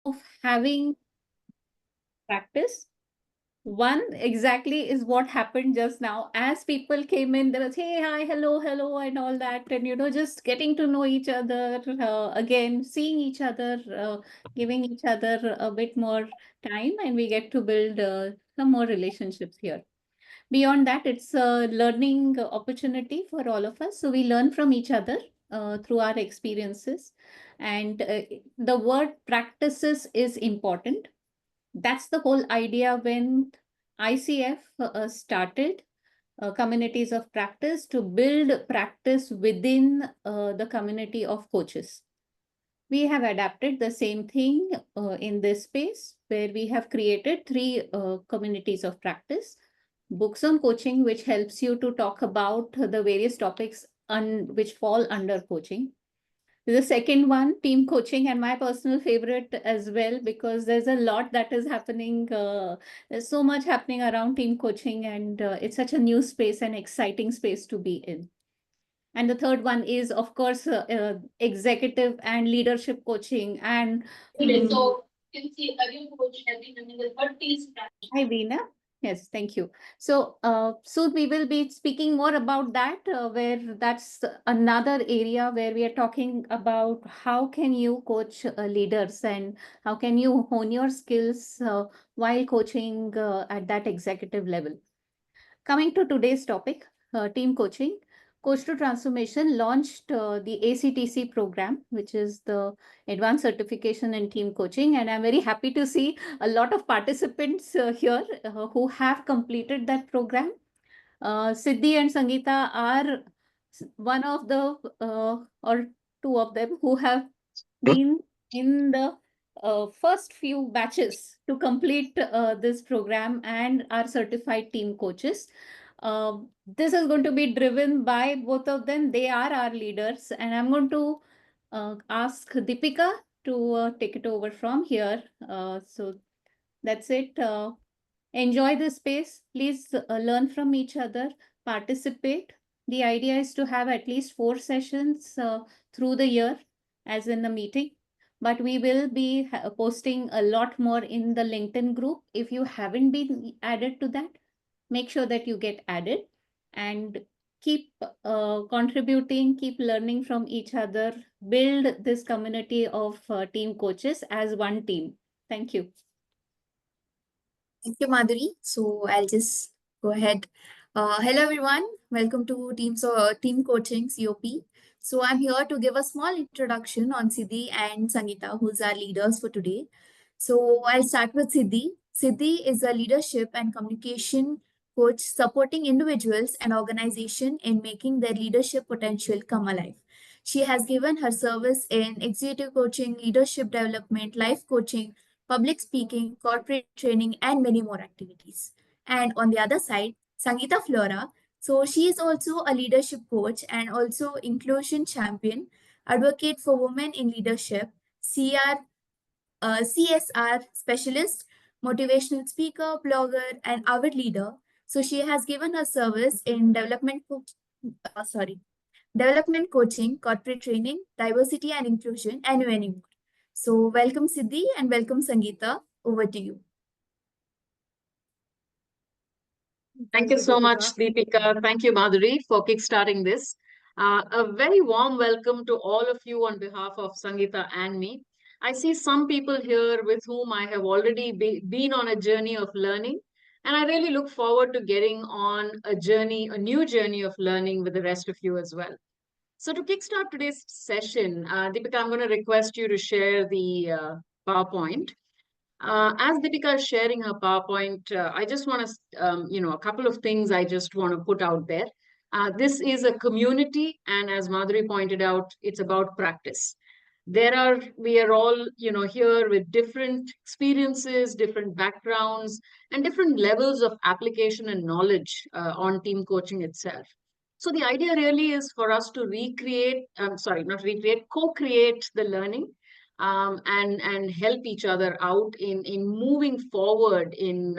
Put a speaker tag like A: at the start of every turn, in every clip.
A: of having practice. One exactly is what happened just now. As people came in, there was, hey, hi, hello, hello, and all that. And, just getting to know each other, again, seeing each other, giving each other a bit more time, and we get to build some more relationships here. Beyond that, it's a learning opportunity for all of us. So we learn from each other through our experiences. And the word practices is important. That's the whole idea when ICF started communities of practice to build practice within the community of coaches. We have adapted the same thing in this space where we have created three communities of practice. Books on coaching, which helps you to talk about the various topics which fall under coaching. The second one, team coaching, and my personal favorite as well, because there's a lot that is happening. There's so much happening around team coaching, and it's such a new space and exciting space to be in. And the third one is, of course, executive and leadership coaching. And so you can see a new coach everyone in the 30s. Hi, Veena. Yes, thank you. So soon we will be speaking more about that, where that's another area where we are talking about how can you coach leaders and how can you hone your skills while coaching at that executive level. Coming to today's topic, team coaching. Coach to Transformation launched the ACTC program, which is the Advanced Certification in Team Coaching. And I'm very happy to see a lot of participants here who have completed that program. Siddhi and Sangeeta are one of the, or two of them, who have been in the first few batches to complete this program and are certified team coaches. This is going to be driven by both of them. They are our leaders, and I'm going to ask Deepika to take it over from here. So that's it. Enjoy the space. Please learn from each other, participate. The idea is to have at least 4 sessions through the year, as in the meeting. But we will be posting a lot more in the LinkedIn group. If you haven't been added to that, make sure that you get added and keep contributing, keep learning from each other, build this community of team coaches as one team. Thank you.
B: Thank you, Madhuri. So I'll just go ahead. Hello, everyone. Welcome to Team Coaching COP. So I'm here to give a small introduction on Siddhi and Sangeeta, who's our leaders for today. So I'll start with Siddhi. Siddhi is a leadership and communication coach supporting individuals and organizations in making their leadership potential come alive. She has given her service in executive coaching, leadership development, life coaching, public speaking, corporate training, and many more activities. And on the other side, Sangeeta Flora. So she is also a leadership coach and also inclusion champion, advocate for women in leadership, CSR specialist, motivational speaker, blogger, and avid leader. So she has given her service in development coaching, corporate training, diversity and inclusion, and many more. So welcome Siddhi and welcome Sangeeta. Over to you.
C: Thank you so much, Deepika. Thank you, Madhuri, for kickstarting this. A very warm welcome to all of you on behalf of Sangeeta and me. I see some people here with whom I have already been on a journey of learning, and I really look forward to getting on a new journey of learning with the rest of you as well. So to kickstart today's session, Deepika, I'm going to request you to share the PowerPoint. As Deepika is sharing her PowerPoint, I just want to, a couple of things I just want to put out there. This is a community, and as Madhuri pointed out, it's about practice. We are all, here with different experiences, different backgrounds, and different levels of application and knowledge on team coaching itself. So the idea really is for us to co-create the learning and help each other out in moving forward in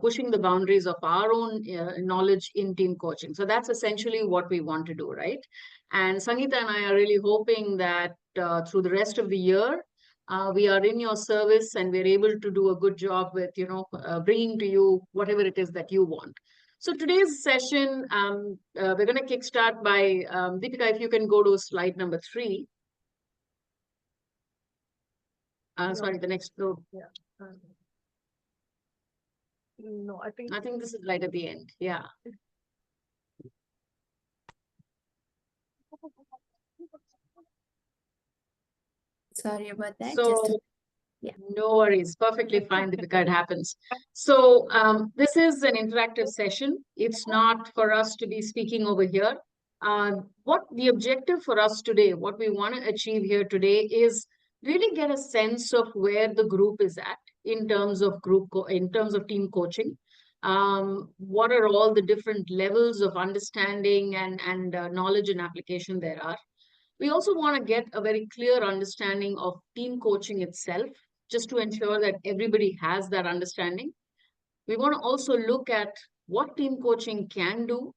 C: pushing the boundaries of our own knowledge in team coaching. So that's essentially what we want to do, right? And Sangeeta and I are really hoping that through the rest of the year, We are in your service and we're able to do a good job with, bringing to you whatever it is that you want. So today's session, we're going to kickstart by, Deepika, if you can go to slide number 3. Sorry, the next.
D: Yeah. No, I think
C: this is right at the end. Yeah.
B: Sorry about that.
C: So,
B: yeah.
C: No worries. Perfectly fine, Deepika, it happens. So this is an interactive session. It's not for us to be speaking over here. What the objective for us today, what we want to achieve here today is really get a sense of where the group is at in terms of team coaching. What are all the different levels of understanding and knowledge and application there are. We also want to get a very clear understanding of team coaching itself, just to ensure that everybody has that understanding. We want to also look at what team coaching can do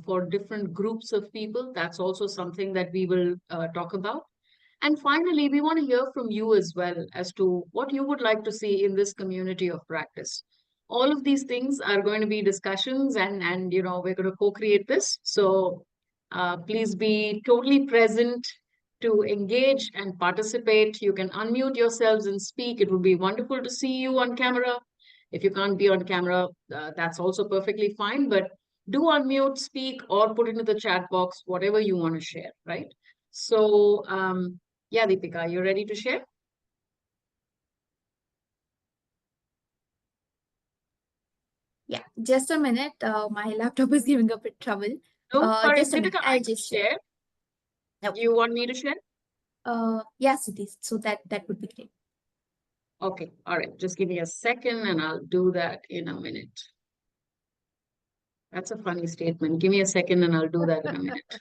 C: for different groups of people. That's also something that we will talk about. And finally, we want to hear from you as well as to what you would like to see in this community of practice. All of these things are going to be discussions and we're going to co-create this. So please be totally present to engage and participate. You can unmute yourselves and speak. It would be wonderful to see you on camera. If you can't be on camera, that's also perfectly fine. But do unmute, speak, or put into the chat box whatever you want to share, right? So, yeah, Deepika, you ready to share?
B: Yeah, just a minute. My laptop is giving a bit trouble.
C: No, sorry,
B: just a minute.
C: Deepika,
B: I'll
C: I
B: just
C: can share.
B: Okay.
C: You want me to share?
B: Yeah, Siddhi. So that would be great.
C: Okay, all right. Just give me a second and I'll do that in a minute. That's a funny statement. Give me a second and I'll do that in a minute.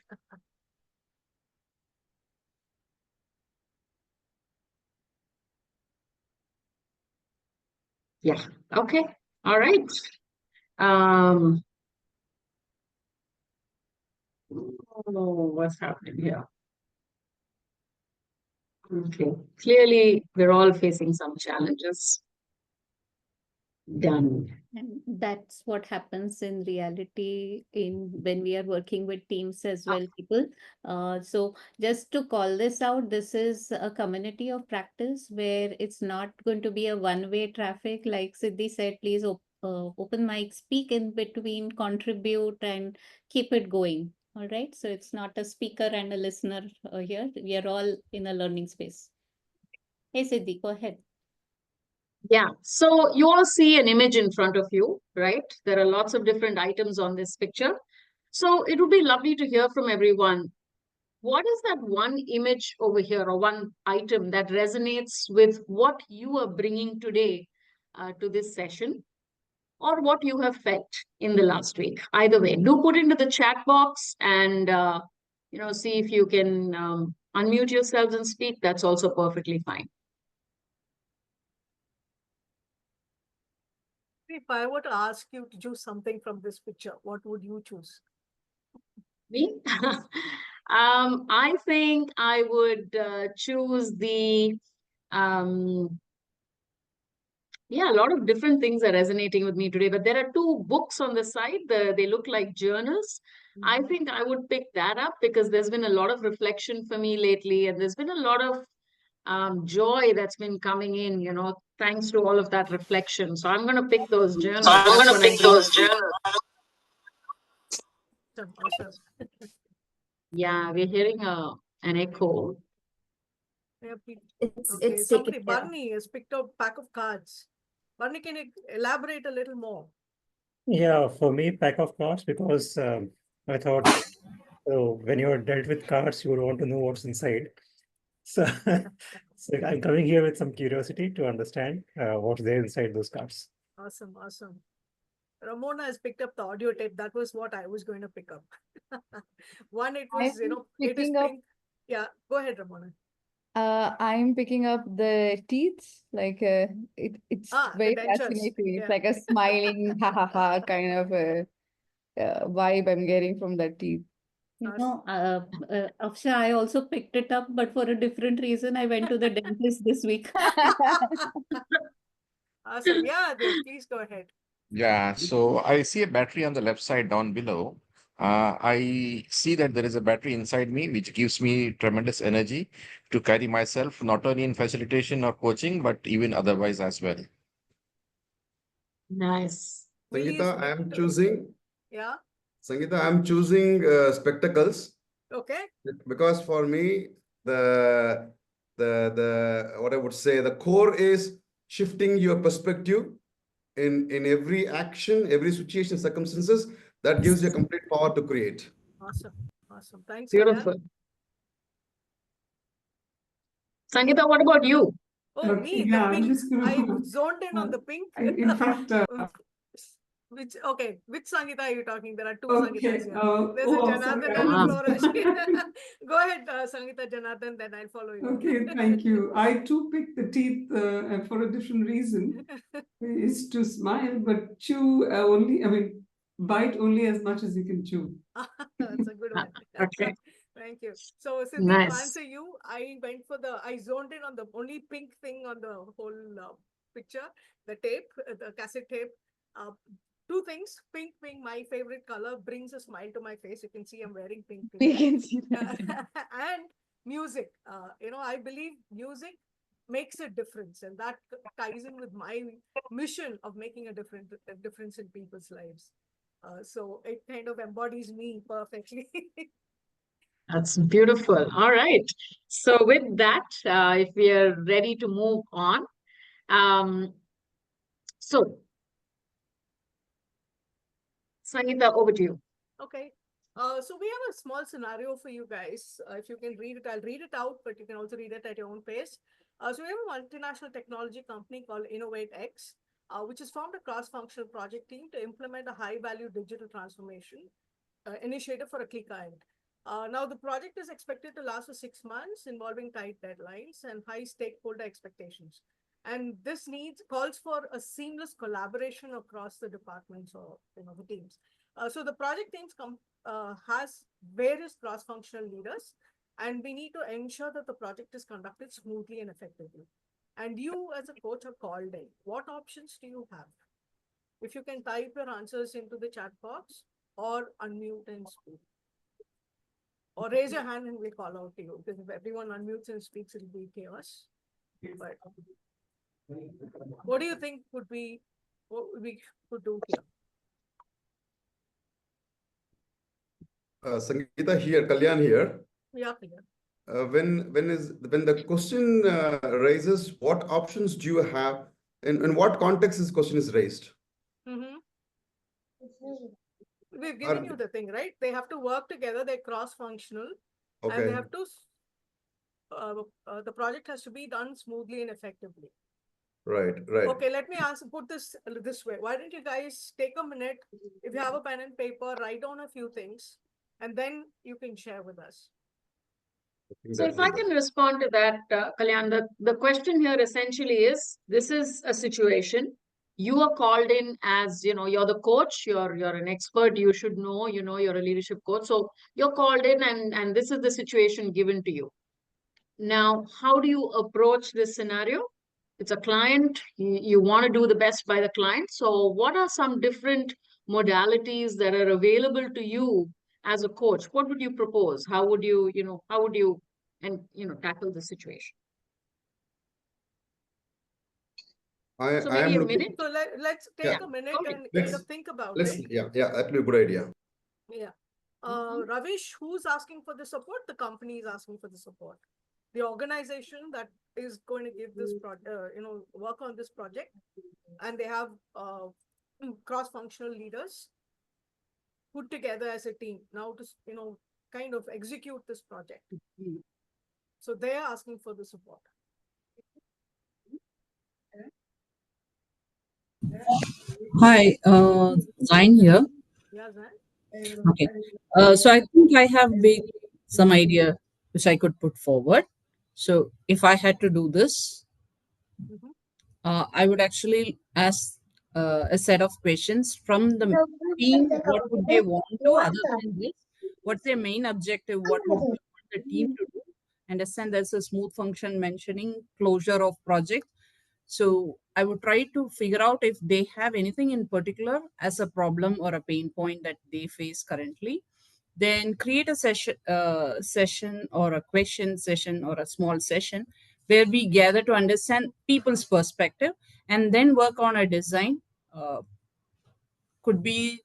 C: Yeah, okay. All right. What's happening here? Okay. Clearly, we're all facing some challenges. Done.
A: And that's what happens in reality when we are working with teams as well, people. So just to call this out, this is a community of practice where it's not going to be a one-way traffic. Like Siddhi said, please open mic, speak in between, contribute, and keep it going. All right. So it's not a speaker and a listener here. We are all in a learning space. Hey, Siddhi, go ahead.
C: Yeah, so you all see an image in front of you, right? There are lots of different items on this picture. So it would be lovely to hear from everyone. What is that one image over here or one item that resonates with what you are bringing today to this session, or what you have felt in the last week? Either way, do put into the chat box and, see if you can unmute yourselves and speak. That's also perfectly fine.
D: if I were to ask you to choose something from this picture, what would you choose?
C: Me? I think I would choose the, yeah, a lot of different things are resonating with me today, but there are 2 books on the side. They look like journals. I think I would pick that up because there's been a lot of reflection for me lately, and there's been a lot of joy that's been coming in, thanks to all of that reflection. So I'm going to pick those journals.
D: Awesome.
C: Yeah, we're hearing an echo.
D: Yeah,
B: It's
D: somebody,
B: taken care of.
D: Barney has picked up a pack of cards. Barney, can you elaborate a little more?
E: Yeah, for me, pack of cards, because I thought when you're dealt with cards, you would want to know what's inside. So, so I'm coming here with some curiosity to understand what's there inside those cards.
D: Awesome, awesome. Ramona has picked up the audio tape. That was what I was going to pick up. One, it was, it is pink. Yeah, go ahead, Ramona.
F: I'm picking up the teeth, like it's very
D: the dentures.
F: fascinating. It's
D: Yeah.
F: like a smiling ha ha ha kind of a vibe I'm getting from the teeth.
A: Afsha, I also picked it up, but for a different reason. I went to the dentist this week.
D: Awesome. Yeah, Dev, please go ahead.
G: Yeah, so I see a battery on the left side down below. I see that there is a battery inside me, which gives me tremendous energy to carry myself, not only in facilitation or coaching, but even otherwise as well.
C: Nice.
H: Sangeeta, I am choosing.
D: Yeah.
H: Sangeeta, I'm choosing spectacles.
D: Okay.
H: Because for me, the what I would say, the core is shifting your perspective in every action, every situation, circumstances. That gives you complete power to create.
D: Awesome. Awesome. Thanks,
C: Beautiful.
D: Kalyan.
C: Sangeeta, what about you?
D: Oh, me,
I: yeah,
D: the
I: I'm
D: pink.
I: just gonna,
D: I zoned in on the pink.
I: in fact,
D: which Sangeeta are you talking? There are two
I: okay,
D: Sangeetas here. There's a Janardhan and a Flora. Go ahead, Sangeeta, Janardhan, then I'll follow you.
I: Okay, thank you. I too picked the teeth for a different reason. Is to smile, but chew only, I mean, bite only as much as you can chew.
D: That's a good one.
C: Okay.
D: Thank you. So, Siddhi, to
C: Nice.
D: answer you, I zoned in on the only pink thing on the whole picture, the tape, the cassette tape. Two things, pink being my favorite color, brings a smile to my face. You can see I'm wearing pink
F: We
D: today.
F: can see that.
D: And music. I believe music makes a difference, and that ties in with my mission of making a difference in people's lives. So it kind of embodies me perfectly.
C: That's beautiful. All right. So with that, if we are ready to move on, so Sangeeta, over to you.
D: Okay. So we have a small scenario for you guys. If you can read it, I'll read it out, but you can also read it at your own pace. So we have a multinational technology company called InnovateX, which has formed a cross-functional project team to implement a high-value digital transformation initiative for a key client. Now, the project is expected to last for 6 months, involving tight deadlines and high stakeholder expectations. And this calls for a seamless collaboration across the departments or the teams. So the project teams has various cross-functional leaders, and we need to ensure that the project is conducted smoothly and effectively. And you as a coach are called in. What options do you have? If you can type your answers into the chat box or unmute and speak. Or raise your hand and we'll call out to you, because if everyone unmutes and speaks, it'll be chaos. But what do you think what we could do here?
H: Sangeeta here, Kalyan here.
D: Yeah, clear.
H: When the question raises, what options do you have? In what context this question is raised?
D: Mm-hmm. We've given you the thing, right? They have to work together. They're cross-functional, and they have to. The project has to be done smoothly and effectively.
H: Right.
D: Okay, let me put this way. Why don't you guys take a minute? If you have a pen and paper, write down a few things, and then you can share with us.
C: So if I can respond to that, Kalyan, the question here essentially is, this is a situation. You are called in as, you're the coach, you're an expert, you should know, you're a leadership coach. So you're called in and this is the situation given to you. Now, how do you approach this scenario? It's a client, you want to do the best by the client. So what are some different modalities that are available to you as a coach? What would you propose? How would you tackle the situation? So maybe a minute.
D: So let's take a minute and kind of think about it.
H: Yeah, that'd be a good idea.
D: Yeah. Ravish, who's asking for the support? The company is asking for the support. The organization that is going to give this work on this project, and they have cross-functional leaders put together as a team now to kind of execute this project. So they are asking for the support.
J: Hi, Zain here.
D: Yeah, Zan?
J: Okay. So I think I have some idea which I could put forward. So if I had to do this, I would actually ask a set of questions from the team. What would they want to, other than this, what's their main objective, what would you want the team to do. Understand there's a smooth function mentioning closure of project. So I would try to figure out if they have anything in particular as a problem or a pain point that they face currently. Then create a session or a question session or a small session where we gather to understand people's perspective and then work on a design. Could be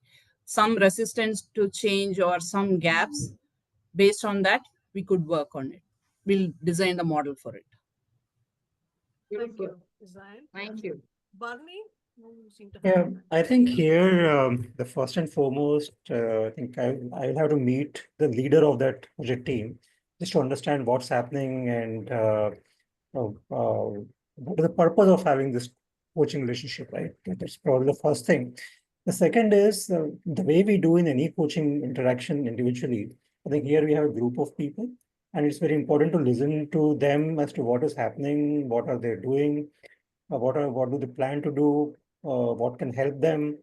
J: some resistance to change or some gaps. Based on that, we could work on it. We'll design the model for it.
D: Thank
C: Beautiful.
D: you, Design.
C: Thank you.
D: Barney, you seem to have
E: Yeah,
D: your
E: I think here, the first and foremost, I think I'll have to meet the leader of that project team just to understand what's happening and what is the purpose of having this coaching relationship, right? That's probably the first thing. The second is the way we do in any coaching interaction individually. I think here we have a group of people, and it's very important to listen to them as to what is happening, what are they doing, what do they plan to do, what can help them,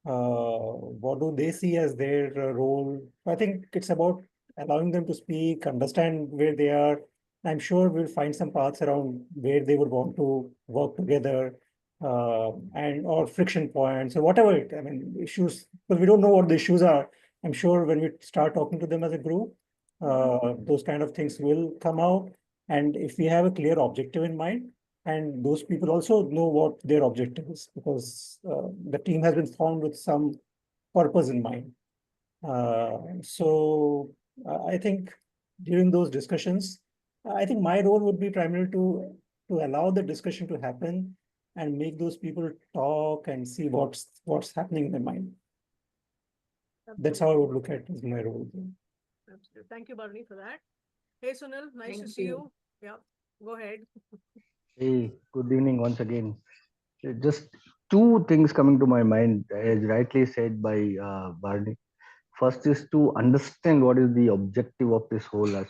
E: what do they see as their role. I think it's about allowing them to speak, understand where they are. I'm sure we'll find some paths around where they would want to work together, and or friction points or whatever it, I mean, issues, but we don't know what the issues are. I'm sure when we start talking to them as a group, those kind of things will come out. And if we have a clear objective in mind, and those people also know what their objective is, because the team has been formed with some purpose in mind. So I think during those discussions, I think my role would be primarily to allow the discussion to happen and make those people talk and see what's happening in their mind. That's how I would look at as my role.
D: Absolutely. Thank you, Barney, for that. Hey, Sunil, nice to
C: Thank
D: see
C: you.
D: you. Yeah, go ahead.
K: Hey, good evening once again. Just two things coming to my mind, as rightly said by Barney. First is to understand what is the objective of this whole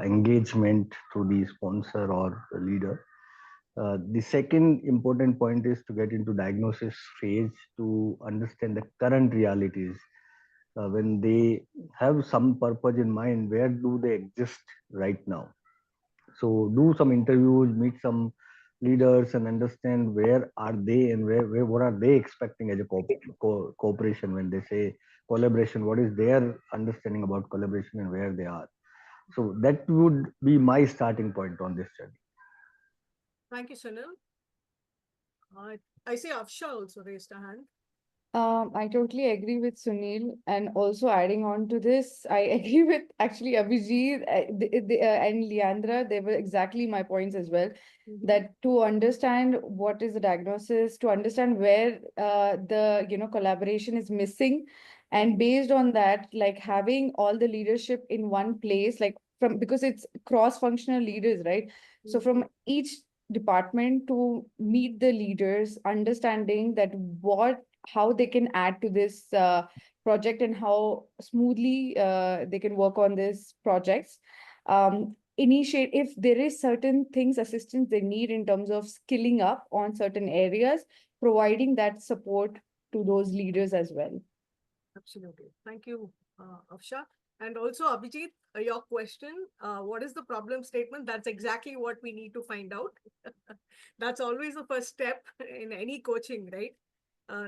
K: engagement through the sponsor or the leader. The second important point is to get into diagnosis phase to understand the current realities. When they have some purpose in mind, where do they exist right now? So do some interviews, meet some leaders, and understand where are they and where what are they expecting as a cooperation. When they say collaboration, what is their understanding about collaboration and where they are. So that would be my starting point on this journey.
D: Thank you, Sunil. I see Afsha also raised a hand.
F: I totally agree with Sunil, and also adding on to this, I agree with actually Abhijit and Leandra. They were exactly my points as well. That to understand what is the diagnosis, to understand where the collaboration is missing, and based on that, like having all the leadership in one place, like from because it's cross-functional leaders, right? So from each department to meet the leaders, understanding that how they can add to this project and how smoothly they can work on these projects. Initiate if there is certain things, assistance they need in terms of skilling up on certain areas, providing that support to those leaders as well.
D: Absolutely. Thank you, Afsha. And also, Abhijit, your question, what is the problem statement? That's exactly what we need to find out. That's always the first step in any coaching, right?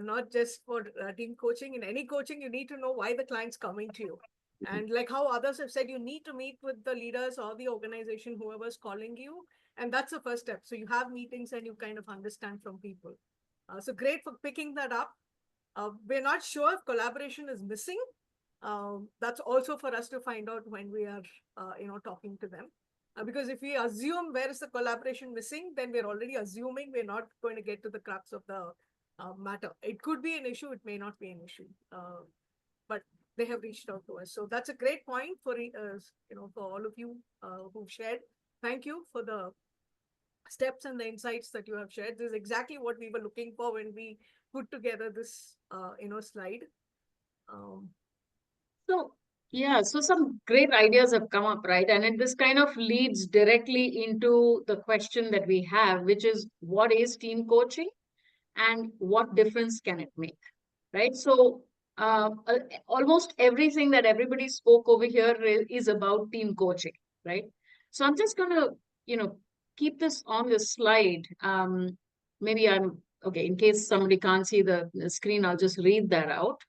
D: Not just for team coaching. In any coaching, you need to know why the client's coming to you. And like how others have said, you need to meet with the leaders or the organization, whoever's calling you. And that's the first step. So you have meetings and you kind of understand from people. So great for picking that up. We're not sure if collaboration is missing. That's also for us to find out when we are, talking to them. Because if we assume where is the collaboration missing, then we're already assuming we're not going to get to the crux of the matter. It could be an issue, it may not be an issue, but they have reached out to us. So that's a great point for for all of you who've shared. Thank you for the steps and the insights that you have shared. This is exactly what we were looking for when we put together this slide.
C: So some great ideas have come up, right? And this kind of leads directly into the question that we have, which is what is team coaching and what difference can it make, right? So almost everything that everybody spoke over here is about team coaching, right? So I'm just gonna, keep this on the slide. Maybe I'm okay. In case somebody can't see the screen, I'll just read that out.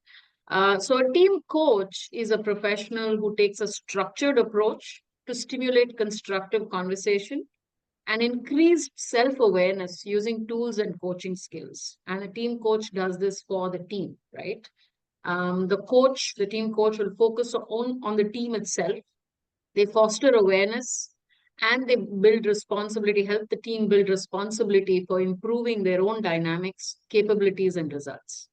C: So a team coach is a professional who takes a structured approach to stimulate constructive conversation and increased self-awareness using tools and coaching skills. And a team coach does this for the team, right? The team coach will focus on the team itself. They foster awareness and they build responsibility, help the team build responsibility for improving their own dynamics, capabilities, and results.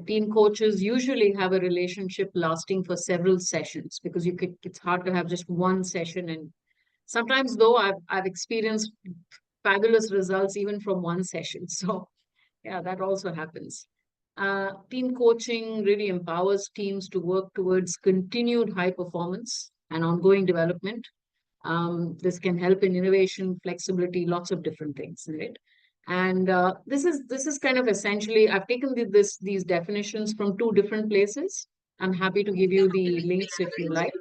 C: Team coaches usually have a relationship lasting for several sessions because it's hard to have just one session. And sometimes though I've experienced fabulous results even from one session. So yeah, that also happens. Team coaching really empowers teams to work towards continued high performance and ongoing development. This can help in innovation, flexibility, lots of different things, right? And this is kind of essentially, I've taken these definitions from two different places. I'm happy to give you the links if you like.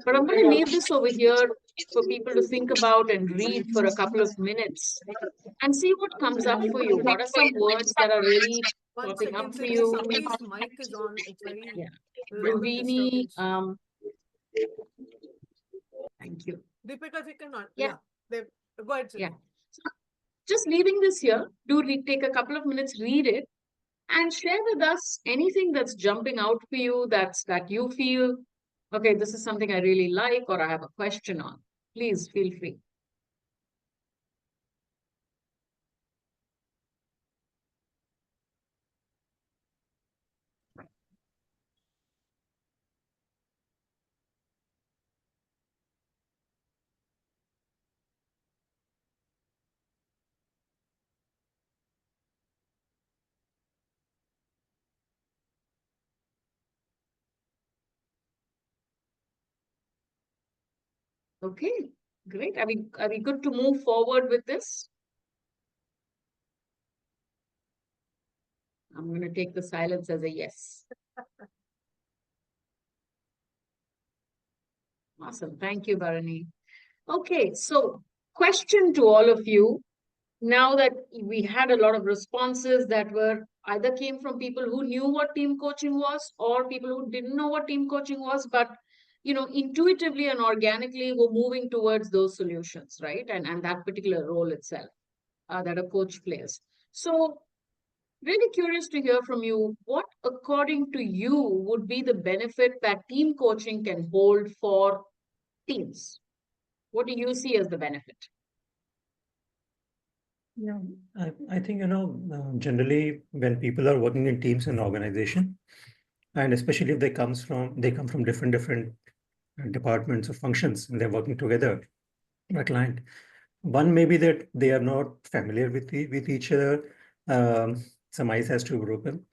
C: But I'm going to leave this over here for people to think about and read for a couple of minutes and see what comes up for you. What are some words that are really
D: One
C: popping
D: second,
C: up for
D: Cindy,
C: you?
D: somebody's mic is on. It's very
C: Yeah.
D: lot of
C: Ravini,
D: disturbance.
C: thank you.
D: Deepika, if you cannot.
C: Yeah.
D: Go ahead, Cindy.
C: Yeah. So just leaving this here, take a couple of minutes, read it, and share with us anything that's jumping out for you that you feel, okay, this is something I really like or I have a question on. Please feel free. Okay, great. Are we good to move forward with this? I'm going to take the silence as a yes. Awesome. Thank you, Bharani. Okay, so question to all of you. Now that we had a lot of responses that were either came from people who knew what team coaching was or people who didn't know what team coaching was, but intuitively and organically were moving towards those solutions, right? And that particular role itself that a coach plays. So really curious to hear from you. What, according to you, would be the benefit that team coaching can hold for teams? What do you see as the benefit?
E: Yeah, I think, generally when people are working in teams in organization, and especially if they come from different departments or functions and they're working together, a client. One may be that they are not familiar with each other. Some ice has to be broken.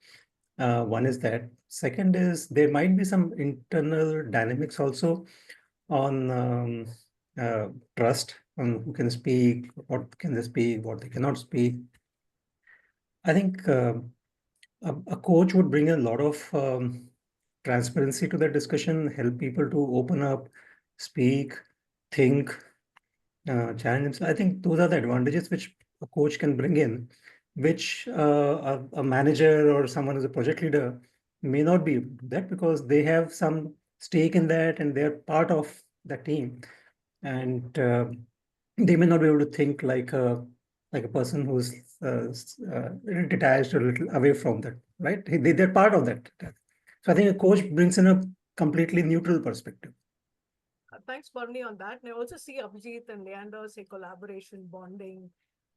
E: One is that. Second is there might be some internal dynamics also on trust on who can speak, what can they speak, what they cannot speak. I think a coach would bring a lot of transparency to the discussion, help people to open up, speak, think, challenge. I think those are the advantages which a coach can bring in, which a manager or someone who's a project leader may not be able to do that because they have some stake in that and they're part of the team. And they may not be able to think like a person who's detached or a little away from that, right? They're part of that. So I think a coach brings in a completely neutral perspective.
D: Thanks, Barney, on that. And I also see Abhijit and Leander say collaboration, bonding.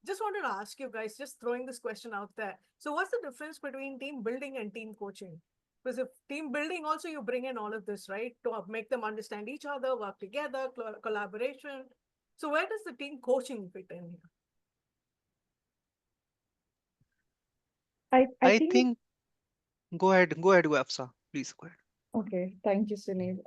D: Just wanted to ask you guys, just throwing this question out there. So what's the difference between team building and team coaching? Because if team building also, you bring in all of this, right? To make them understand each other, work together, collaboration. So where does the team coaching fit in here?
F: I think
L: Go ahead, Afsa. Please go ahead.
F: okay, thank you, Sunil.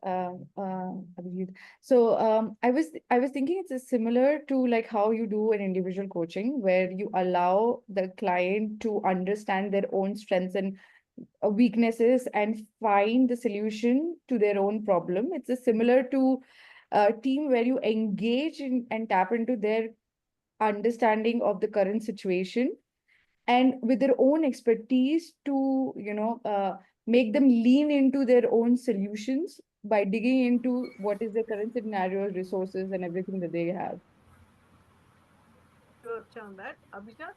F: Abhijit. So I was thinking it's similar to like how you do an individual coaching where you allow the client to understand their own strengths and weaknesses and find the solution to their own problem. It's a similar to a team where you engage in and tap into their understanding of the current situation and with their own expertise to make them lean into their own solutions by digging into what is the current scenario, resources, and everything that they have.
D: On that, Abhijat,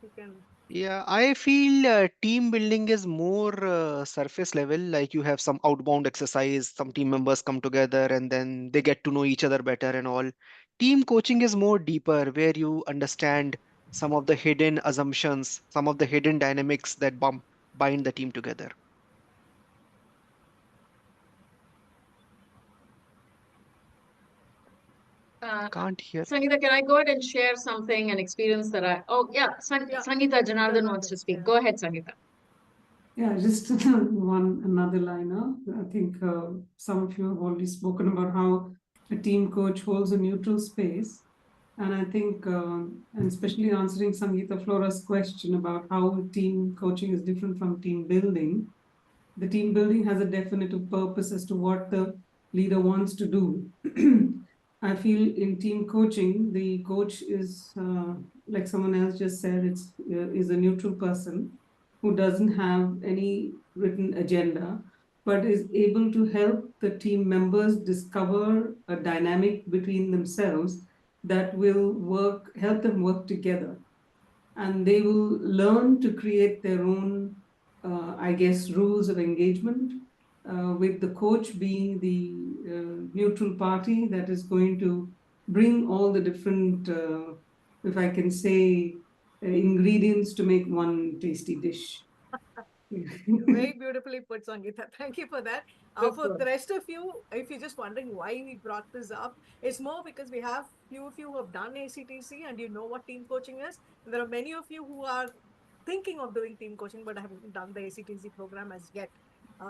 D: you can.
L: Yeah, I feel team building is more surface level. Like you have some outbound exercise, some team members come together and then they get to know each other better and all. Team coaching is more deeper, where you understand some of the hidden assumptions, some of the hidden dynamics that bind the team together. Can't hear.
C: Sangeeta, can I go ahead and share something, an experience that Sangeeta Janardhan wants to speak. Go ahead, Sangeeta.
I: Yeah, just another liner. I think some of you have already spoken about how a team coach holds a neutral space. And I think, and especially answering Sangeeta Flora's question about how team coaching is different from team building, the team building has a definitive purpose as to what the leader wants to do. I feel in team coaching, the coach is, like someone else just said, is a neutral person who doesn't have any written agenda, but is able to help the team members discover a dynamic between themselves that will help them work together. And they will learn to create their own, I guess, rules of engagement, with the coach being the neutral party that is going to bring all the different, if I can say, ingredients to make one tasty dish.
D: Very beautifully put, Sangeeta. Thank you for that. For the rest of you, if you're just wondering why we brought this up, it's more because we have few of you who have done ACTC and you know what team coaching is. And there are many of you who are thinking of doing team coaching but haven't done the ACTC program as yet.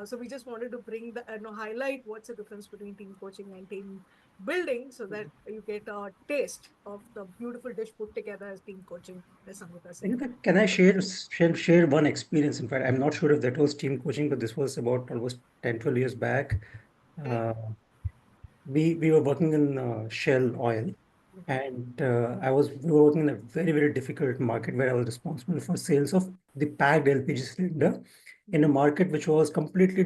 D: So we just wanted to bring the highlight what's the difference between team coaching and team building, so that you get a taste of the beautiful dish put together as team coaching, as Sangeeta said.
E: Can I share one experience? In fact, I'm not sure if that was team coaching, but this was about almost 10, 12 years back. We were working in Shell oil, and we were working in a very, very difficult market where I was responsible for sales of the packed LPG cylinder in a market which was completely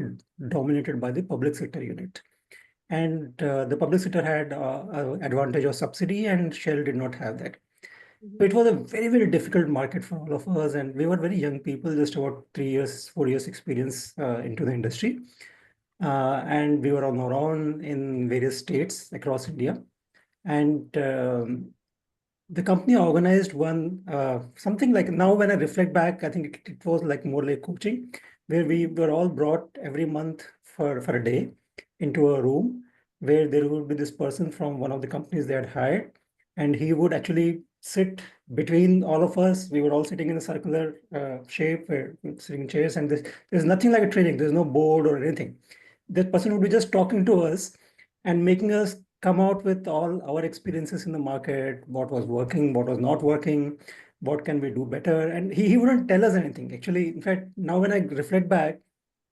E: dominated by the public sector unit. And the public sector had advantage of subsidy, and Shell did not have that. So it was a very, very difficult market for all of us, and we were very young people, just about 3 years, 4 years experience into the industry. And we were on our own in various states across India. And the company organized one something like, now when I reflect back, I think it was like more like coaching, where we were all brought every month for a day into a room where there would be this person from one of the companies they had hired, and he would actually sit between all of us. We were all sitting in a circular shape, sitting in chairs, and there's nothing like a training. There's no board or anything. That person would be just talking to us and making us come out with all our experiences in the market, what was working, what was not working, what can we do better. And he wouldn't tell us anything. Actually, in fact, now when I reflect back,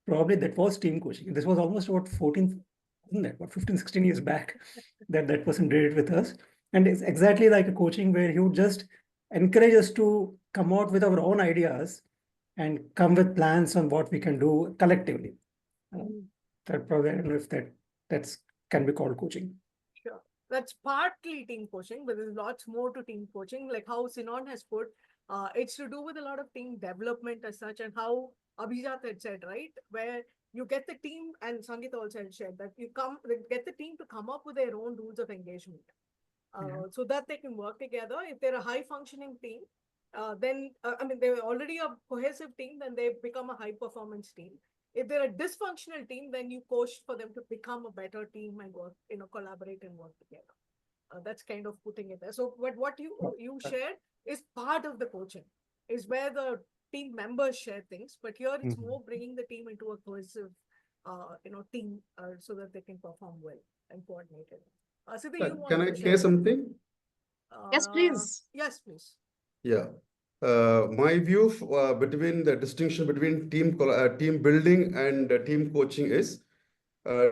E: probably that was team coaching. This was almost about 14, wasn't it? About 15, 16 years back that person did it with us. And it's exactly like a coaching where he would just encourage us to come out with our own ideas and come with plans on what we can do collectively. That probably, I don't know if that's can be called coaching.
D: Sure. That's partly team coaching, but there's lots more to team coaching, like how Sinon has put. It's to do with a lot of team development as such, and how Abhijat had said, right, where you get the team, and Sangeeta also had shared that get the team to come up with their own rules of engagement, so that they can work together. If they're a high functioning team, then they're already a cohesive team, then they become a high performance team. If they're a dysfunctional team, then you coach for them to become a better team and work, collaborate and work together. That's kind of putting it there. So, what you shared is part of the coaching, is where the team members share things. But here it's more bringing the team into a cohesive, team, so that they can perform well and coordinated. Siddhi, you want
H: Can I
D: to
H: share something?
C: Yes, please.
D: Yes, please.
H: Yeah. My view between the distinction between team building and team coaching is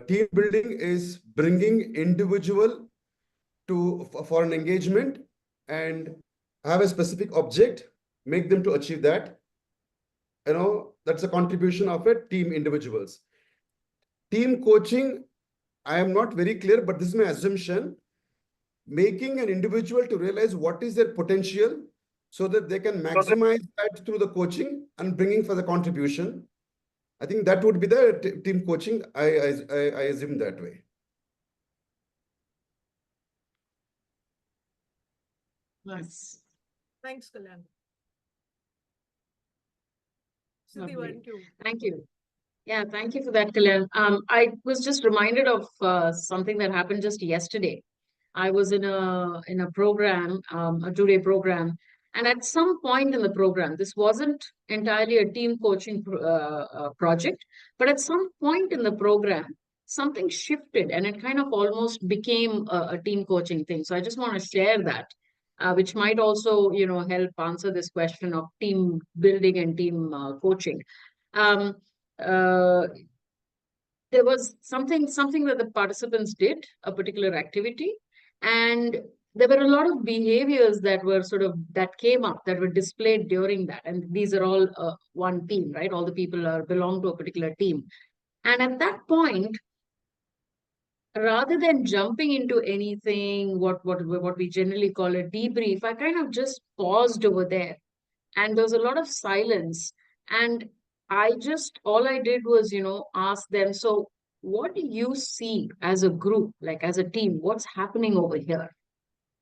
H: team building is bringing individual for an engagement and have a specific object, make them to achieve that. That's a contribution of a team individuals. Team coaching, I am not very clear, but this is my assumption, making an individual to realize what is their potential so that they can maximize that through the coaching and bringing for the contribution. I think that would be the team coaching. I assume that way.
C: Nice.
D: Thanks, Kalyan. Siddhi,
C: Lovely.
D: why don't you?
C: Thank you. Yeah, thank you for that, Kalyan. I was just reminded of something that happened just yesterday. I was in a program, a 2-day program, and at some point in the program, this wasn't entirely a team coaching project, but at some point in the program, something shifted, and it kind of almost became a team coaching thing. So I just want to share that, which might also, help answer this question of team building and team coaching. Um, uh, there was something that the participants did, a particular activity, and there were a lot of behaviors that came up, that were displayed during that. And these are all one team, right? All the people belong to a particular team. And at that point, rather than jumping into anything, what we generally call a debrief, I kind of just paused over there, and there was a lot of silence. And all I did was, ask them, so what do you see as a group, like as a team? What's happening over here?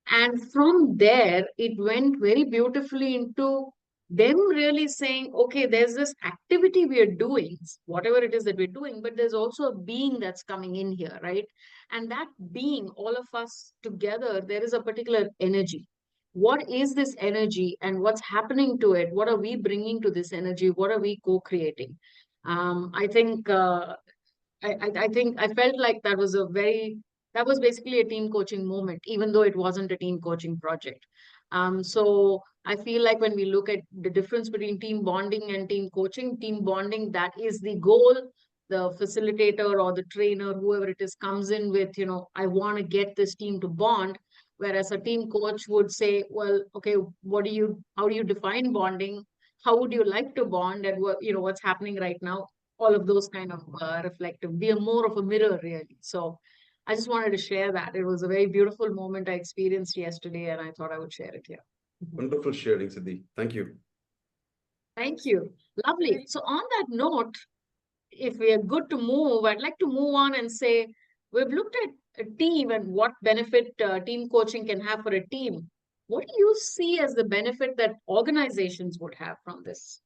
C: And from there, it went very beautifully into them really saying, okay, there's this activity we are doing, whatever it is that we're doing, but there's also a being that's coming in here, right? And that being, all of us together, there is a particular energy. What is this energy and what's happening to it? What are we bringing to this energy? What are we co-creating? I think I think I felt like that was basically a team coaching moment, even though it wasn't a team coaching project. So I feel like when we look at the difference between team bonding and team bonding, that is the goal. The facilitator or the trainer, whoever it is, comes in with, I want to get this team to bond. Whereas a team coach would say, well, okay, how do you define bonding? How would you like to bond? And what's happening right now? All of those kind of reflective, be more of a mirror, really. So I just wanted to share that. It was a very beautiful moment I experienced yesterday, and I thought I would share it here.
H: Wonderful sharing, Siddhi. Thank you.
C: Thank you. Lovely. So on that note, if we are good to move, I'd like to move on and say, we've looked at a team and what benefit team coaching can have for a team. What do you see as the benefit that organizations would have from this?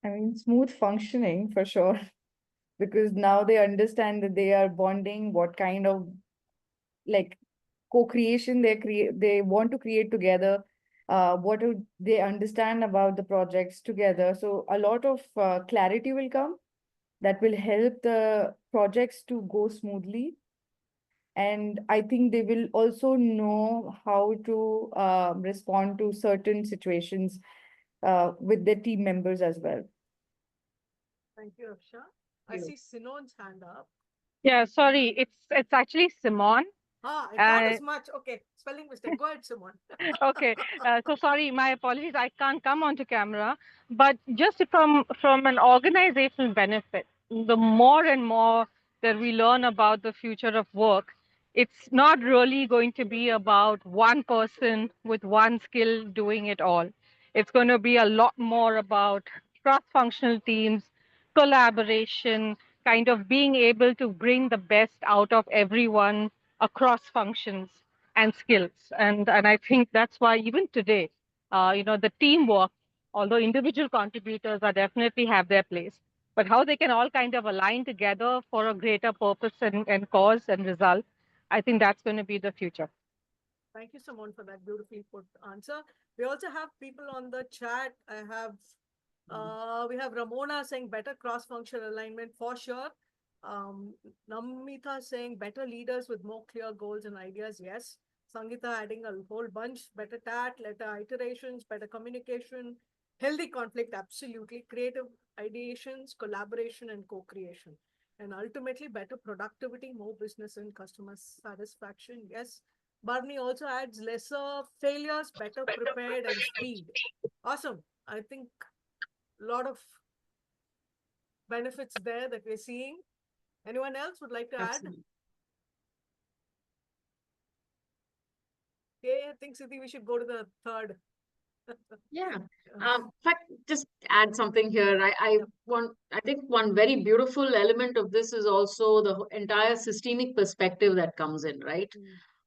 F: I mean, smooth functioning for sure, because now they understand that they are bonding, what kind of like co-creation they want to create together, what do they understand about the projects together. So a lot of clarity will come that will help the projects to go smoothly. And I think they will also know how to respond to certain situations with their team members as well.
D: Thank you, Afsha. I see Sinon's hand up.
M: Yeah, sorry, it's actually Simon.
D: I thought as much. Okay, spelling mistake. Go ahead, Simon.
M: Okay, so sorry, my apologies. I can't come onto camera, but just from an organizational benefit, the more and more that we learn about the future of work, it's not really going to be about one person with one skill doing it all. It's going to be a lot more about cross-functional teams, collaboration, kind of being able to bring the best out of everyone across functions and skills. And I think that's why even today, the teamwork, although individual contributors are definitely have their place, but how they can all kind of align together for a greater purpose and cause and result, I think that's going to be the future.
D: Thank you, Simon, for that beautifully put answer. We also have people on the chat. I have We have Ramona saying better cross-functional alignment for sure. Namita saying better leaders with more clear goals and ideas. Yes. Sangeeta adding a whole bunch. Better tat, better iterations, better communication, healthy conflict. Absolutely. Creative ideations, collaboration, and co-creation. And ultimately better productivity, more business and customer satisfaction. Yes. Barney also adds lesser failures, better prepared, and speed. Awesome. I think a lot of benefits there that we're seeing. Anyone else would like to add? Okay, I think Siddhi, we should go to the third.
C: Yeah. In fact, just add something here. I think one very beautiful element of this is also the entire systemic perspective that comes in, right?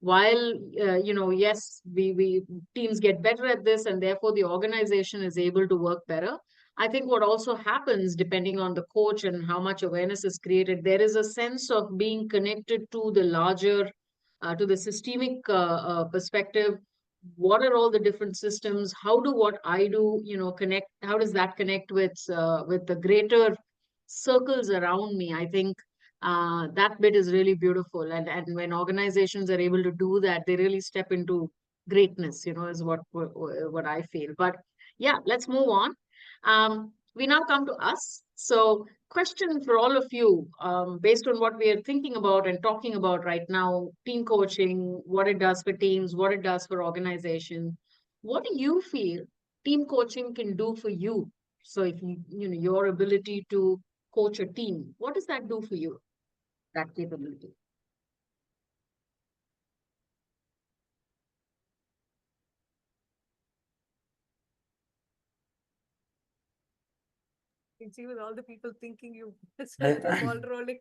C: While yes, we teams get better at this, and therefore the organization is able to work better. I think what also happens, depending on the coach and how much awareness is created, there is a sense of being connected to the larger, to the systemic perspective. What are all the different systems? How do what I do, connect? How does that connect with the greater circles around me? I think that bit is really beautiful. And when organizations are able to do that, they really step into greatness, is what I feel. But yeah, let's move on. We now come to us. So question for all of you, based on what we are thinking about and talking about right now, team coaching, what it does for teams, what it does for organization. What do you feel team coaching can do for you? So if your ability to coach a team, what does that do for you, that capability?
D: You can see with all the people thinking you set the ball rolling.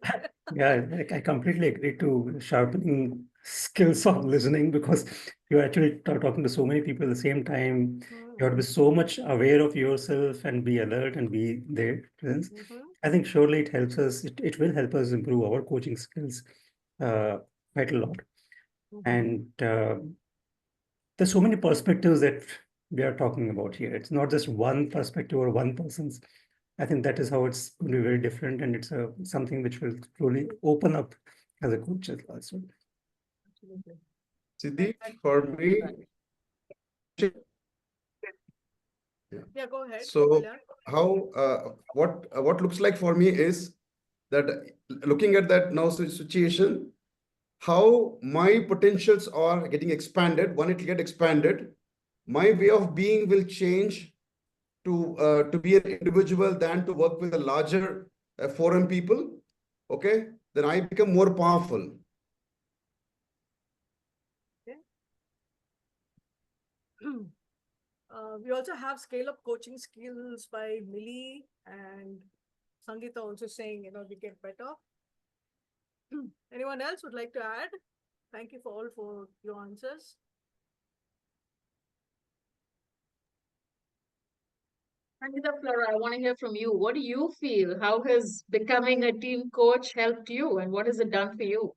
E: Yeah, I completely agree to sharpening skills on listening, because you're actually talking to so many people at the same time. You have to be so much aware of yourself and be alert and be there. I think surely it helps us, it will help us improve our coaching skills quite a lot. And there's so many perspectives that we are talking about here. It's not just one perspective or one person's. I think that is how it's going to be very different, and it's something which will slowly open up as a coach as well. So,
H: Siddhi, for me,
D: yeah, go ahead.
H: So what looks like for me is that looking at that now situation, how my potentials are getting expanded. When it get expanded, my way of being will change to be an individual than to work with a larger forum people. Okay, then I become more powerful.
D: We also have scale up coaching skills by Millie, and Sangeeta also saying, we get better. Anyone else would like to add? Thank you for all for your answers.
C: Sangeeta, Flora, I want to hear from you. What do you feel? How has becoming a team coach helped you, and what has it done for you?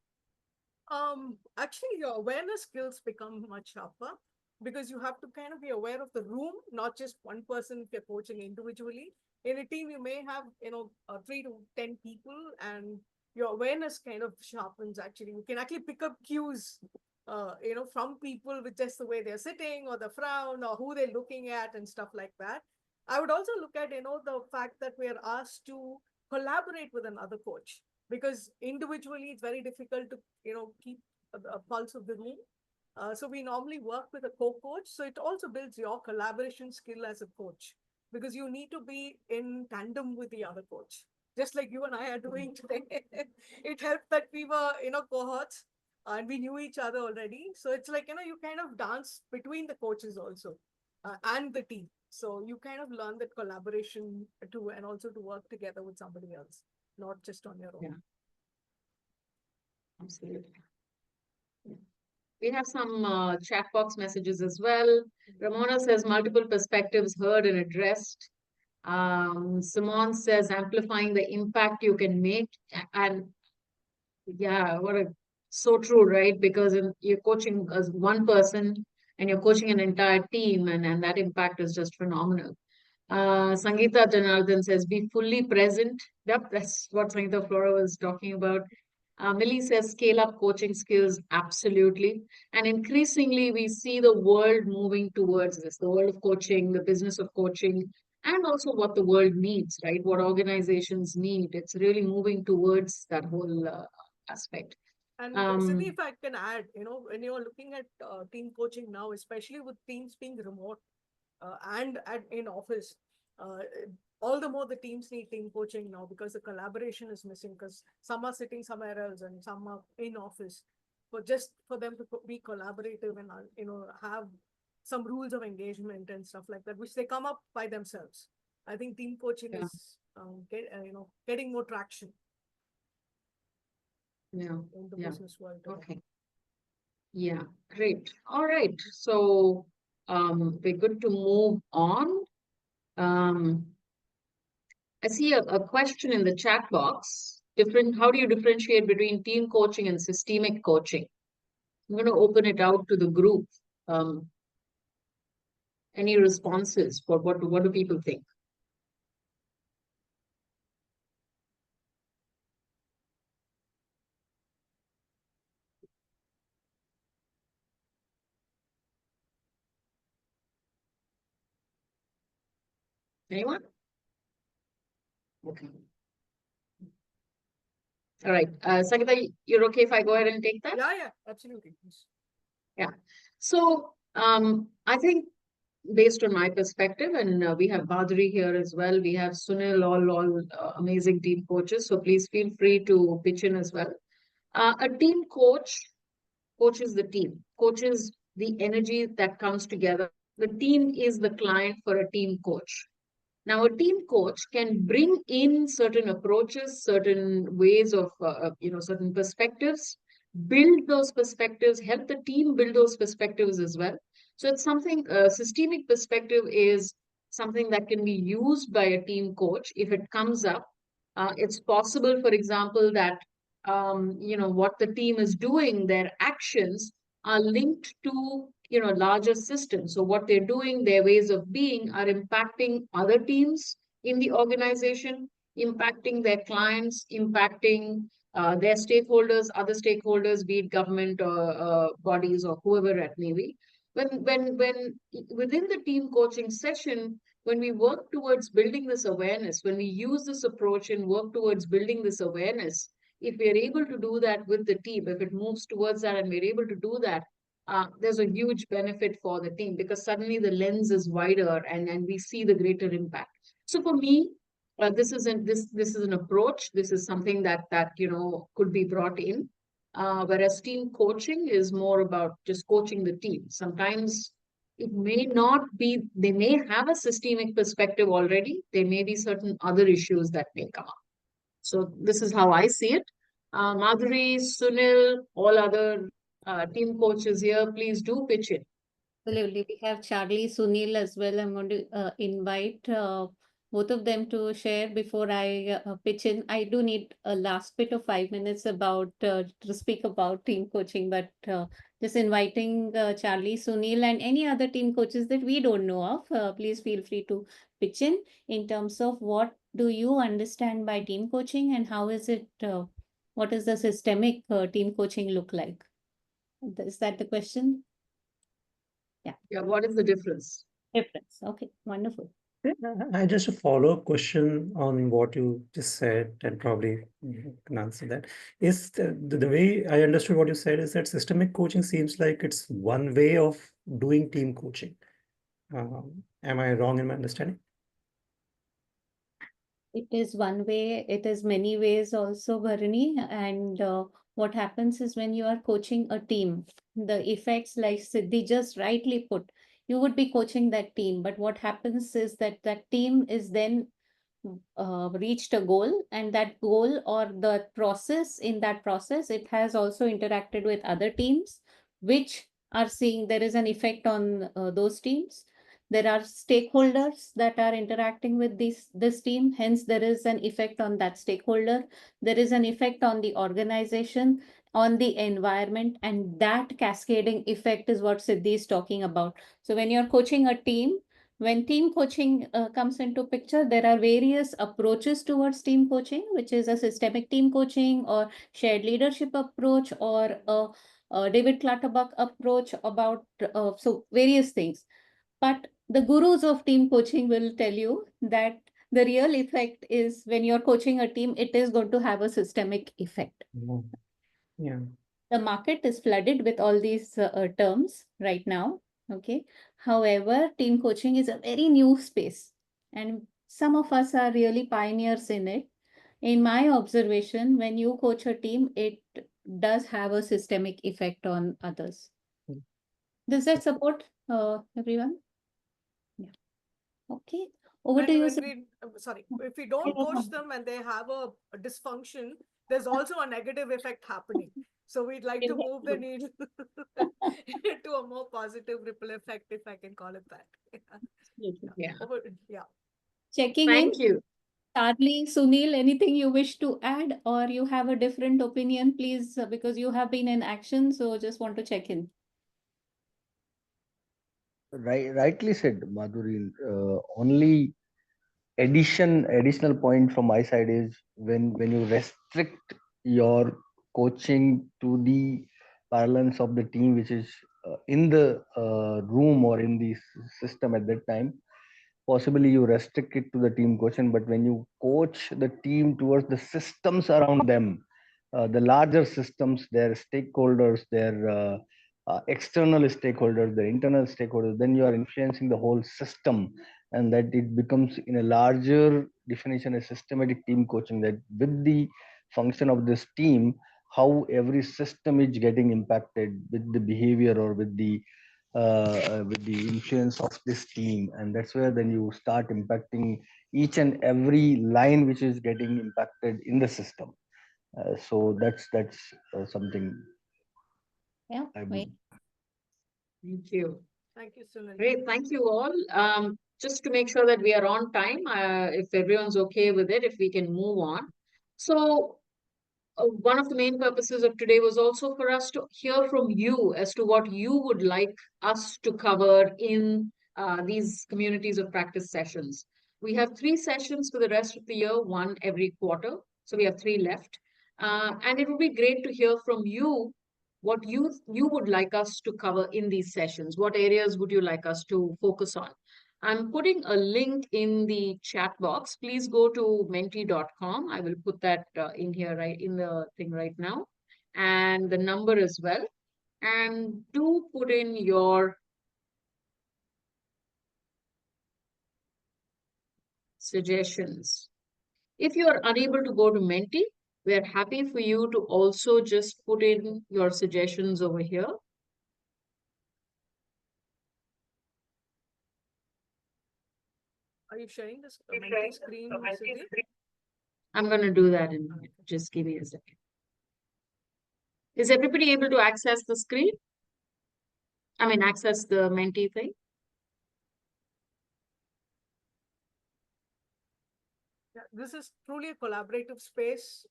D: Actually, your awareness skills become much sharper, because you have to kind of be aware of the room, not just one person if you're coaching individually. In a team, you may have, 3 to 10 people, and your awareness kind of sharpens. Actually, you can actually pick up cues, from people with just the way they're sitting or the frown or who they're looking at and stuff like that. I would also look at, the fact that we are asked to collaborate with another coach, because individually it's very difficult to, keep a pulse of the room. So we normally work with a co-coach. So it also builds your collaboration skill as a coach, because you need to be in tandem with the other coach, just like you and I are doing today. It helped that we were, cohorts and we knew each other already. So it's like, you kind of dance between the coaches also and the team. So you kind of learn that collaboration too, and also to work together with somebody else, not just on your own.
C: Yeah. Absolutely. Yeah. We have some chat box messages as well. Ramona says multiple perspectives heard and addressed. Simone says amplifying the impact you can make. And yeah, so true, right? Because you're coaching as one person and you're coaching an entire team, and that impact is just phenomenal. Sangeeta Janardhan says, be fully present. Yep, that's what Sangeeta Flora was talking about. Millie says, scale up coaching skills. Absolutely. And increasingly, we see the world moving towards this, the world of coaching, the business of coaching, and also what the world needs, right? What organizations need. It's really moving towards that whole aspect.
D: And Sydney, if I can add, when you're looking at team coaching now, especially with teams being remote and in office, all the more the teams need team coaching now because the collaboration is missing because some are sitting somewhere else and some are in office. But just for them to be collaborative and have some rules of engagement and stuff like that, which they come up by themselves. I think team coaching is getting more traction.
C: Yeah.
D: In the business world.
C: Okay. Yeah, great. All right. So we're good to move on. I see a question in the chat box. How do you differentiate between team coaching and systemic coaching? I'm going to open it out to the group. Any responses? What do people think? Anyone? Okay. All right. Sangeeta, you're okay if I go ahead and take that?
D: Yeah, absolutely.
C: Yeah. So I think based on my perspective, and we have Badri here as well, we have Sunil, all amazing team coaches. So please feel free to pitch in as well. A team coach coaches the team, coaches the energy that comes together. The team is the client for a team coach. Now, a team coach can bring in certain approaches, certain ways of, certain perspectives, build those perspectives, help the team build those perspectives as well. So it's something, systemic perspective is something that can be used by a team coach if it comes up. It's possible, for example, that, what the team is doing, their actions are linked to larger systems. So what they're doing, their ways of being are impacting other teams in the organization, impacting their clients, impacting their stakeholders, other stakeholders, be it government or bodies or whoever it may be. When within the team coaching session, when we work towards building this awareness, when we use this approach and work towards building this awareness, if we are able to do that with the team, if it moves towards that and we're able to do that, there's a huge benefit for the team because suddenly the lens is wider and we see the greater impact. So for me, this is an approach. This is something that could be brought in. Whereas team coaching is more about just coaching the team. Sometimes it may not be, they may have a systemic perspective already. There may be certain other issues that may come up. So this is how I see it. Madhuri, Sunil, all other team coaches here, please do pitch in.
A: Absolutely. We have Charlie, Sunil as well. I'm going to invite both of them to share before I pitch in. I do need a last bit of 5 minutes about to speak about team coaching, but just inviting Charlie, Sunil, and any other team coaches that we don't know of. Please feel free to pitch in terms of what do you understand by team coaching and how is it, what is the systemic team coaching look like? Is that the question?
C: Yeah, what is the difference?
A: Difference. Okay, wonderful.
E: I just a follow-up question on what you just said, and probably you can answer that. Is the way I understood what you said is that systemic coaching seems like it's one way of doing team coaching. Am I wrong in my understanding?
A: It is one way, it is many ways also, Bharani. And what happens is when you are coaching a team, the effects, like Siddhi just rightly put, you would be coaching that team. But what happens is that that team is then reached a goal, and that goal or the process, in that process, it has also interacted with other teams, which are seeing there is an effect on those teams. There are stakeholders that are interacting with this team, hence there is an effect on that stakeholder. There is an effect on the organization, on the environment, and that cascading effect is what Siddhi is talking about. So when you're coaching a team, When team coaching comes into picture, there are various approaches towards team coaching, which is a systemic team coaching or shared leadership approach or a David Clutterbuck approach about so various things. But the gurus of team coaching will tell you that the real effect is when you're coaching a team, it is going to have a systemic effect.
E: Yeah.
A: The market is flooded with all these terms right now. Okay. However, team coaching is a very new space, and some of us are really pioneers in it. In my observation, when you coach a team, it does have a systemic effect on others. Does that support everyone? Yeah. Okay. Over
D: And
A: to you,
D: when
A: sir.
D: if we don't coach them and they have a dysfunction, there's also a negative effect happening. So we'd like to move the needle to a more positive ripple effect, if I can call it that.
C: Yeah.
D: Yeah.
A: Checking in.
C: Thank you.
A: Charlie, Sunil, anything you wish to add or you have a different opinion, please, because you have been in action. So just want to check in.
K: Rightly said, Madhuri. Only additional point from my side is when you restrict your coaching to the parlance of the team which is in the room or in the system at that time, possibly you restrict it to the team coaching. But when you coach the team towards the systems around them, the larger systems, their stakeholders, their external stakeholders, their internal stakeholders, then you are influencing the whole system, and that it becomes in a larger definition a systematic team coaching, that with the function of this team, how every system is getting impacted with the behavior or with the influence of this team. And that's where then you start impacting each and every line which is getting impacted in the system. So that's something
A: Yeah.
K: I would.
A: Wait.
C: Thank you.
D: Thank you, Sunil.
C: Great. Thank you all. Just to make sure that we are on time, if everyone's okay with it, if we can move on. So one of the main purposes of today was also for us to hear from you as to what you would like us to cover in these communities of practice sessions. We have 3 sessions for the rest of the year, one every quarter. So we have 3 left. And it would be great to hear from you what you would like us to cover in these sessions. What areas would you like us to focus on? I'm putting a link in the chat box. Please go to menti.com. I will put that in here, right in the thing right now, and the number as well. And do put in your suggestions. If you are unable to go to Menti, we are happy for you to also just put in your suggestions over here.
D: Are you sharing this Menti screen, Siddhi?
C: I'm going to do that in a minute. Just give me a second. Is everybody able to access the screen? I mean, access the Menti thing?
D: Yeah, this is truly a collaborative space.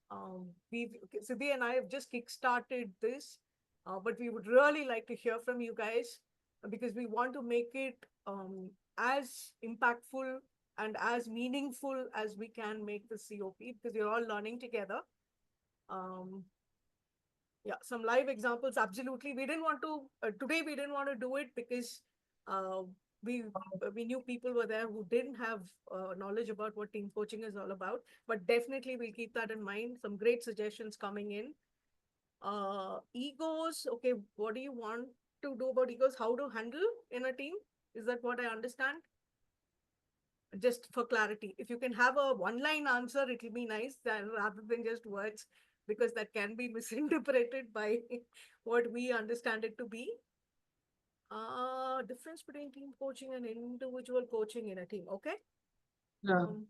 D: Siddhi and I have just kickstarted this, but we would really like to hear from you guys because we want to make it as impactful and as meaningful as we can make the COP, because we're all learning together. Yeah, some live examples. Absolutely. We didn't want to, today we didn't want to do it because we knew people were there who didn't have knowledge about what team coaching is all about, but definitely we'll keep that in mind. Some great suggestions coming in. Egos. Okay. What do you want to do about egos? How to handle in a team? Is that what I understand? Just for clarity, if you can have a one-line answer, it will be nice rather than just words, because that can be misinterpreted by what we understand it to be. Difference between team coaching and individual coaching in a team. Okay. Different.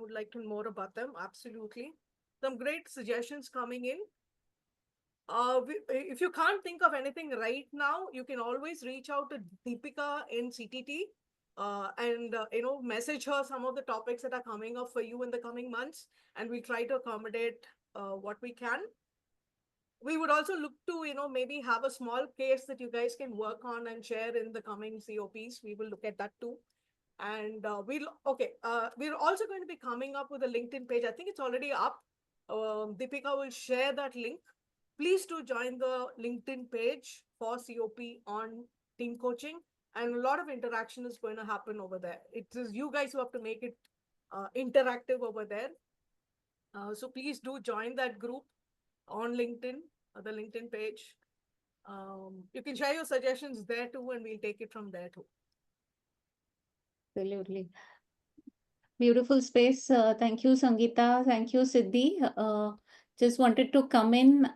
D: Would like to know more about them. Absolutely. Some great suggestions coming in. If you can't think of anything right now, you can always reach out to Deepika in CTT and message her some of the topics that are coming up for you in the coming months, and we try to accommodate what we can. we would also look to, maybe have a small case that you guys can work on and share in the coming COPs. We will look at that too. And we're also going to be coming up with a LinkedIn page. I think it's already up. Deepika will share that link. Please do join the LinkedIn page for COP on team coaching. And a lot of interaction is going to happen over there. It is you guys who have to make it interactive over there. So please do join that group on LinkedIn, the LinkedIn page. You can share your suggestions there too, and we'll take it from there too.
A: Absolutely. Beautiful space. Thank you, Sangeeta. Thank you, Siddhi. Just wanted to come in.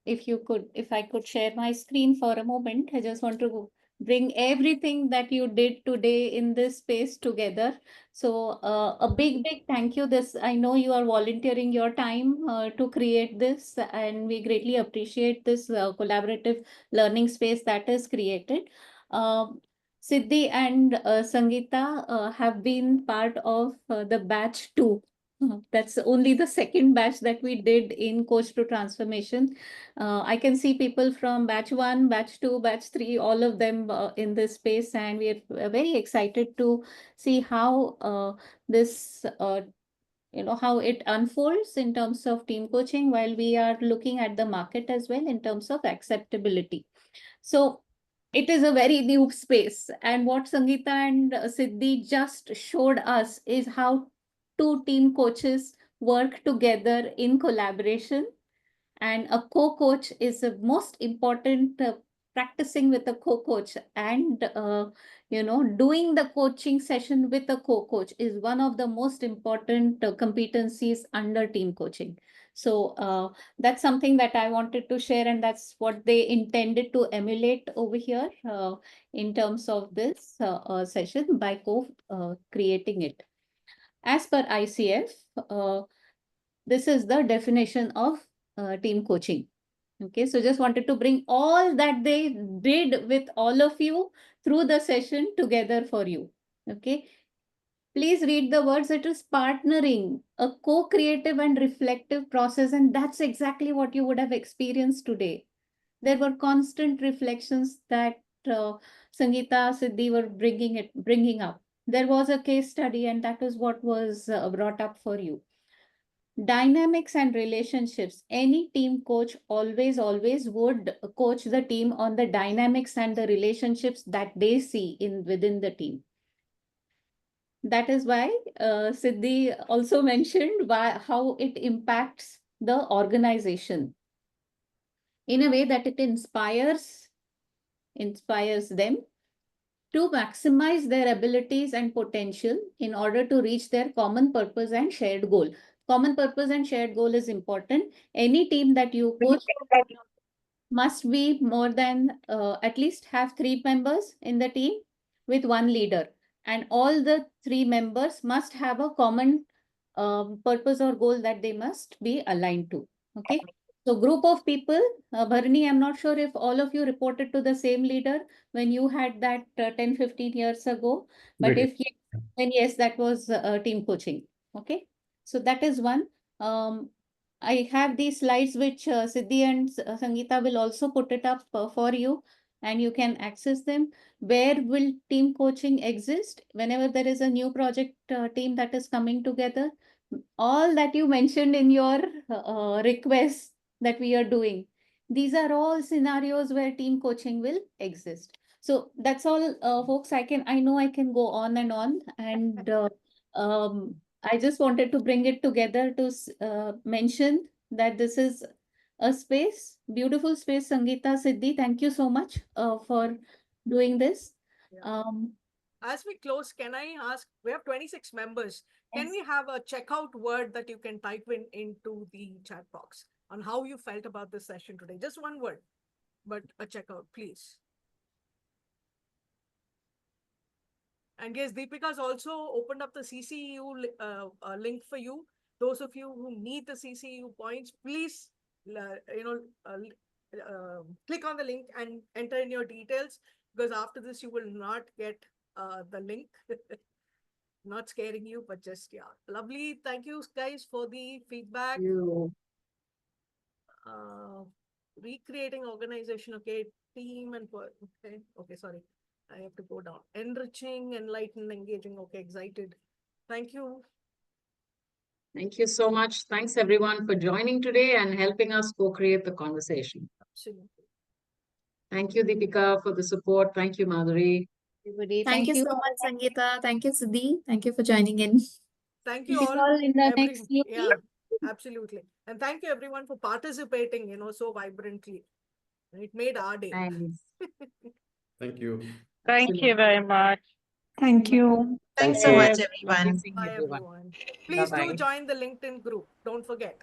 A: If I could share my screen for a moment. I just want to bring everything that you did today in this space together. So a big thank you. I know you are volunteering your time to create this, and we greatly appreciate this collaborative learning space that is created. Siddhi and Sangeeta have been part of the batch 2. That's only the second batch that we did in Coach to Transformation. I can see people from batch 1, batch 2, batch 3, all of them in this space, and we are very excited to see how this how it unfolds in terms of team coaching, while we are looking at the market as well in terms of acceptability. So it is a very new space. And what Sangeeta and Siddhi just showed us is how two team coaches work together in collaboration. And a co-coach is the most important, practicing with a co-coach and doing the coaching session with a co-coach is one of the most important competencies under team coaching. So that's something that I wanted to share, and that's what they intended to emulate over here in terms of this session by creating it. As per ICF, this is the definition of team coaching. Okay, so just wanted to bring all that they did with all of you through the session together for you. Okay, please read the words. It is partnering, a co-creative and reflective process, and that's exactly what you would have experienced today. There were constant reflections that Sangeeta, Siddhi were bringing up. There was a case study, and that is what was brought up for you. Dynamics and relationships. Any team coach always would coach the team on the dynamics and the relationships that they see within the team. That is why Siddhi also mentioned how it impacts the organization in a way that it inspires them to maximize their abilities and potential in order to reach their common purpose and shared goal. Common purpose and shared goal is important. Any team that you coach must be more than at least have 3 members in the team with 1 leader. And all the 3 members must have a common purpose or goal that they must be aligned to. Okay. So group of people, Bharani, I'm not sure if all of you reported to the same leader when you had that 10, 15 years ago. But if yes, then yes, that was team coaching. Okay. So that is one. I have these slides which Siddhi and Sangeeta will also put it up for you, and you can access them. Where will team coaching exist? Whenever there is a new project team that is coming together, all that you mentioned in your requests that we are doing, these are all scenarios where team coaching will exist. So that's all, folks. I know I can go on, and I just wanted to bring it together to mention that this is a space, beautiful space. Sangeeta, Siddhi, thank you so much for doing this.
D: Yeah. As we close, can I ask, we have 26 members. Can we have a checkout word that you can type into the chat box on how you felt about this session today? Just one word, but a checkout, please. And yes, Deepika's also opened up the CCU link for you. Those of you who need the CCU points, please, click on the link and enter in your details, because after this, you will not get the link. Not scaring you, but just, yeah. Lovely. Thank you guys for the feedback. recreating organization, okay, team and okay, sorry, I have to go down. Enriching, enlighten, engaging, okay, excited. Thank you.
C: Thank you so much. Thanks everyone for joining today and helping us co-create the conversation.
D: Absolutely.
C: Thank you, Deepika, for the support. Thank you, Madhuri.
A: Everybody,
B: Thank you so much, Sangeeta. Thank you, Siddhi. Thank you for joining in.
D: Thank you
A: See you all in the next COP.
D: Yeah, absolutely. And thank you everyone for participating, so vibrantly. It made our day.
C: Thanks.
H: Thank you.
M: Thank you very much.
I: Thank you.
N: Thanks so much,
C: Bye.
N: everyone.
C: Seeing
D: Bye,
C: everyone.
D: everyone. Please
C: Bye-bye.
D: do join the LinkedIn group. Don't forget.